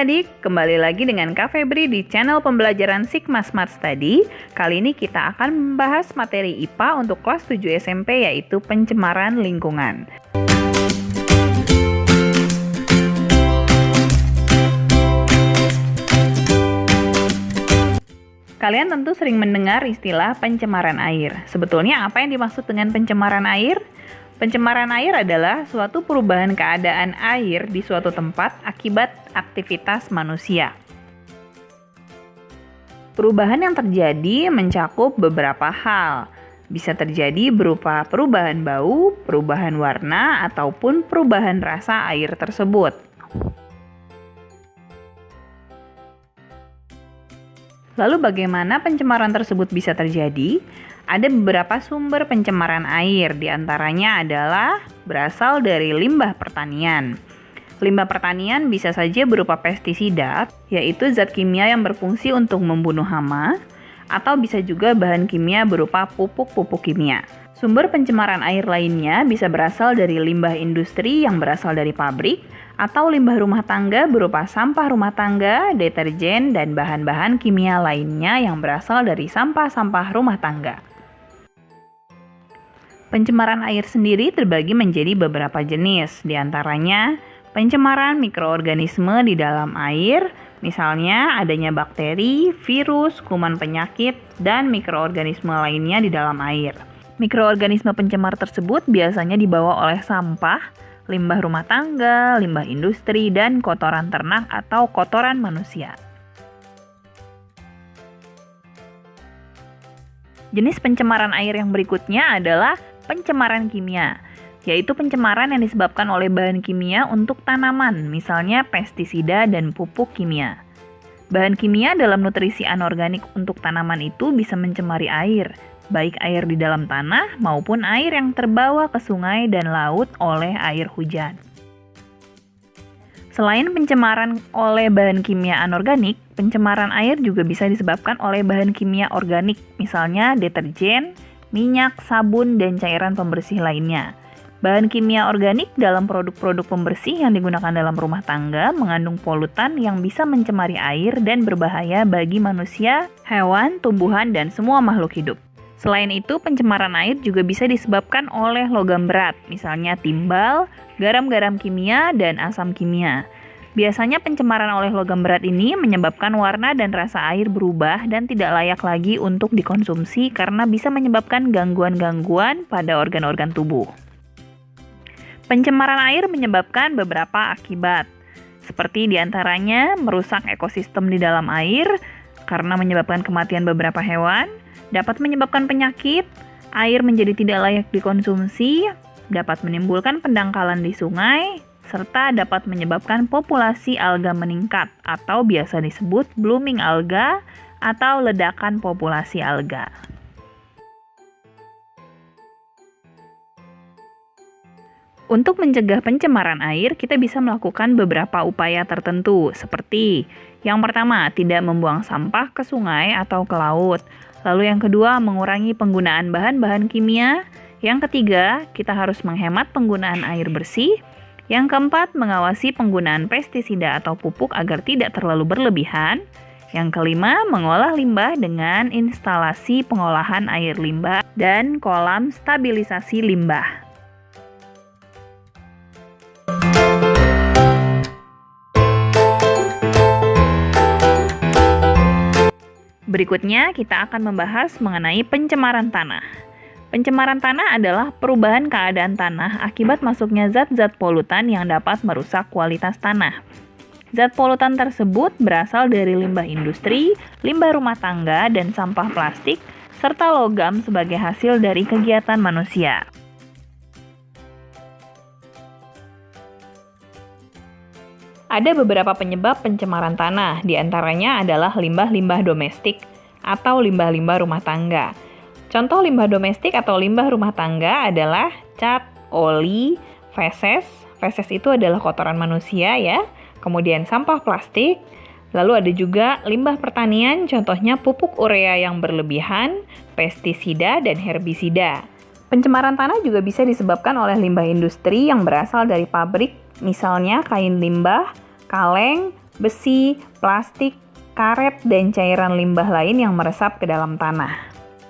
adik-adik, kembali lagi dengan Kak Febri di channel pembelajaran Sigma Smart Study. Kali ini kita akan membahas materi IPA untuk kelas 7 SMP yaitu pencemaran lingkungan. Kalian tentu sering mendengar istilah pencemaran air. Sebetulnya apa yang dimaksud dengan pencemaran air? Pencemaran air adalah suatu perubahan keadaan air di suatu tempat akibat aktivitas manusia. Perubahan yang terjadi mencakup beberapa hal. Bisa terjadi berupa perubahan bau, perubahan warna, ataupun perubahan rasa air tersebut. Lalu bagaimana pencemaran tersebut bisa terjadi? Ada beberapa sumber pencemaran air, diantaranya adalah berasal dari limbah pertanian. Limbah pertanian bisa saja berupa pestisida, yaitu zat kimia yang berfungsi untuk membunuh hama, atau bisa juga bahan kimia berupa pupuk-pupuk kimia. Sumber pencemaran air lainnya bisa berasal dari limbah industri yang berasal dari pabrik, atau limbah rumah tangga berupa sampah rumah tangga, deterjen, dan bahan-bahan kimia lainnya yang berasal dari sampah-sampah rumah tangga. Pencemaran air sendiri terbagi menjadi beberapa jenis, diantaranya pencemaran mikroorganisme di dalam air, misalnya adanya bakteri, virus, kuman penyakit, dan mikroorganisme lainnya di dalam air. Mikroorganisme pencemar tersebut biasanya dibawa oleh sampah, limbah rumah tangga, limbah industri, dan kotoran ternak atau kotoran manusia. Jenis pencemaran air yang berikutnya adalah pencemaran kimia, yaitu pencemaran yang disebabkan oleh bahan kimia untuk tanaman, misalnya pestisida dan pupuk kimia. Bahan kimia dalam nutrisi anorganik untuk tanaman itu bisa mencemari air, baik air di dalam tanah maupun air yang terbawa ke sungai dan laut oleh air hujan. Selain pencemaran oleh bahan kimia anorganik, pencemaran air juga bisa disebabkan oleh bahan kimia organik, misalnya deterjen, minyak, sabun, dan cairan pembersih lainnya. Bahan kimia organik dalam produk-produk pembersih yang digunakan dalam rumah tangga mengandung polutan yang bisa mencemari air dan berbahaya bagi manusia, hewan, tumbuhan, dan semua makhluk hidup. Selain itu, pencemaran air juga bisa disebabkan oleh logam berat, misalnya timbal, garam-garam kimia, dan asam kimia. Biasanya pencemaran oleh logam berat ini menyebabkan warna dan rasa air berubah dan tidak layak lagi untuk dikonsumsi karena bisa menyebabkan gangguan-gangguan pada organ-organ tubuh. Pencemaran air menyebabkan beberapa akibat, seperti diantaranya merusak ekosistem di dalam air karena menyebabkan kematian beberapa hewan, dapat menyebabkan penyakit, air menjadi tidak layak dikonsumsi, dapat menimbulkan pendangkalan di sungai, serta dapat menyebabkan populasi alga meningkat atau biasa disebut blooming alga atau ledakan populasi alga. Untuk mencegah pencemaran air, kita bisa melakukan beberapa upaya tertentu, seperti yang pertama, tidak membuang sampah ke sungai atau ke laut. Lalu yang kedua, mengurangi penggunaan bahan-bahan kimia. Yang ketiga, kita harus menghemat penggunaan air bersih. Yang keempat, mengawasi penggunaan pestisida atau pupuk agar tidak terlalu berlebihan. Yang kelima, mengolah limbah dengan instalasi pengolahan air limbah dan kolam stabilisasi limbah. Berikutnya, kita akan membahas mengenai pencemaran tanah. Pencemaran tanah adalah perubahan keadaan tanah akibat masuknya zat-zat polutan yang dapat merusak kualitas tanah. Zat polutan tersebut berasal dari limbah industri, limbah rumah tangga, dan sampah plastik, serta logam sebagai hasil dari kegiatan manusia. Ada beberapa penyebab pencemaran tanah, diantaranya adalah limbah-limbah domestik atau limbah-limbah rumah tangga. Contoh limbah domestik atau limbah rumah tangga adalah cat, oli, feses. Feses itu adalah kotoran manusia ya. Kemudian sampah plastik. Lalu ada juga limbah pertanian, contohnya pupuk urea yang berlebihan, pestisida, dan herbisida. Pencemaran tanah juga bisa disebabkan oleh limbah industri yang berasal dari pabrik, misalnya kain limbah, kaleng, besi, plastik, karet, dan cairan limbah lain yang meresap ke dalam tanah.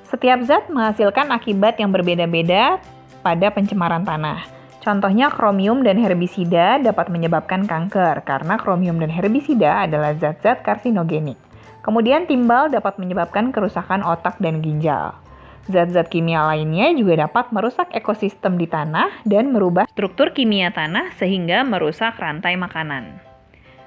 Setiap zat menghasilkan akibat yang berbeda-beda pada pencemaran tanah. Contohnya kromium dan herbisida dapat menyebabkan kanker karena kromium dan herbisida adalah zat-zat karsinogenik. Kemudian timbal dapat menyebabkan kerusakan otak dan ginjal. Zat-zat kimia lainnya juga dapat merusak ekosistem di tanah dan merubah struktur kimia tanah sehingga merusak rantai makanan.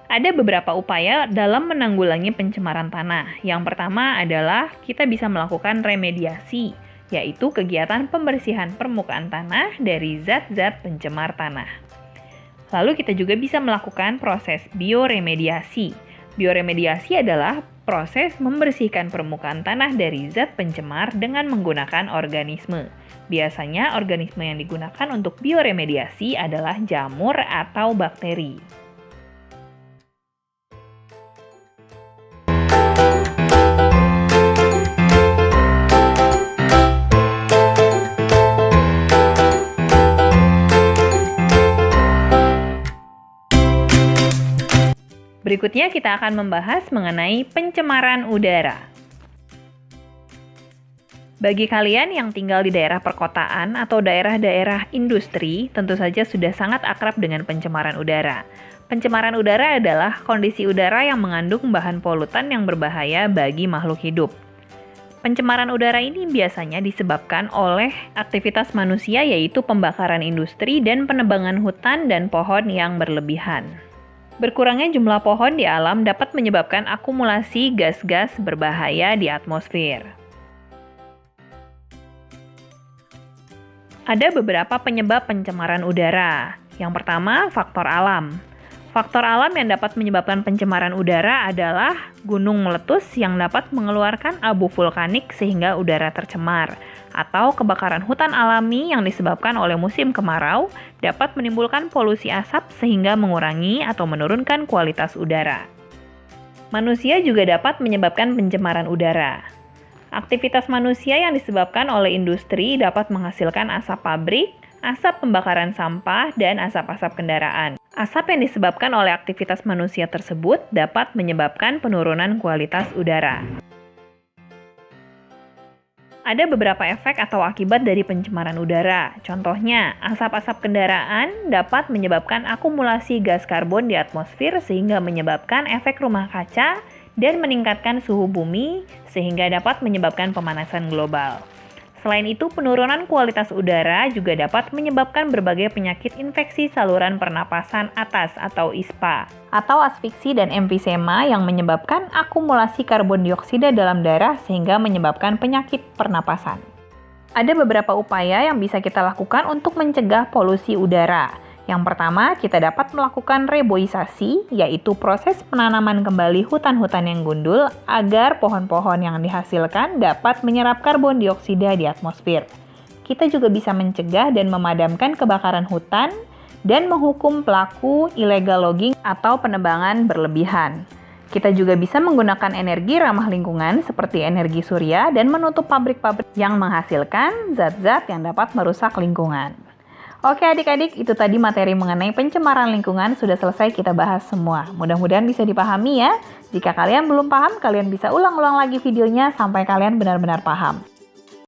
Ada beberapa upaya dalam menanggulangi pencemaran tanah. Yang pertama adalah kita bisa melakukan remediasi, yaitu kegiatan pembersihan permukaan tanah dari zat-zat pencemar tanah. Lalu kita juga bisa melakukan proses bioremediasi. Bioremediasi adalah proses membersihkan permukaan tanah dari zat pencemar dengan menggunakan organisme. Biasanya organisme yang digunakan untuk bioremediasi adalah jamur atau bakteri. Berikutnya kita akan membahas mengenai pencemaran udara. Bagi kalian yang tinggal di daerah perkotaan atau daerah-daerah industri, tentu saja sudah sangat akrab dengan pencemaran udara. Pencemaran udara adalah kondisi udara yang mengandung bahan polutan yang berbahaya bagi makhluk hidup. Pencemaran udara ini biasanya disebabkan oleh aktivitas manusia, yaitu pembakaran industri dan penebangan hutan dan pohon yang berlebihan. Berkurangnya jumlah pohon di alam dapat menyebabkan akumulasi gas-gas berbahaya di atmosfer. Ada beberapa penyebab pencemaran udara. Yang pertama, faktor alam. Faktor alam yang dapat menyebabkan pencemaran udara adalah gunung meletus yang dapat mengeluarkan abu vulkanik sehingga udara tercemar, atau kebakaran hutan alami yang disebabkan oleh musim kemarau dapat menimbulkan polusi asap sehingga mengurangi atau menurunkan kualitas udara. Manusia juga dapat menyebabkan pencemaran udara. Aktivitas manusia yang disebabkan oleh industri dapat menghasilkan asap pabrik, asap pembakaran sampah, dan asap-asap kendaraan. Asap yang disebabkan oleh aktivitas manusia tersebut dapat menyebabkan penurunan kualitas udara. Ada beberapa efek atau akibat dari pencemaran udara. Contohnya, asap-asap kendaraan dapat menyebabkan akumulasi gas karbon di atmosfer sehingga menyebabkan efek rumah kaca dan meningkatkan suhu bumi sehingga dapat menyebabkan pemanasan global. Selain itu, penurunan kualitas udara juga dapat menyebabkan berbagai penyakit infeksi saluran pernapasan atas atau ISPA, atau asfiksi dan emfisema yang menyebabkan akumulasi karbon dioksida dalam darah sehingga menyebabkan penyakit pernapasan. Ada beberapa upaya yang bisa kita lakukan untuk mencegah polusi udara. Yang pertama, kita dapat melakukan reboisasi, yaitu proses penanaman kembali hutan-hutan yang gundul agar pohon-pohon yang dihasilkan dapat menyerap karbon dioksida di atmosfer. Kita juga bisa mencegah dan memadamkan kebakaran hutan dan menghukum pelaku illegal logging atau penebangan berlebihan. Kita juga bisa menggunakan energi ramah lingkungan seperti energi surya dan menutup pabrik-pabrik yang menghasilkan zat-zat yang dapat merusak lingkungan. Oke adik-adik, itu tadi materi mengenai pencemaran lingkungan sudah selesai kita bahas semua. Mudah-mudahan bisa dipahami ya. Jika kalian belum paham, kalian bisa ulang-ulang lagi videonya sampai kalian benar-benar paham.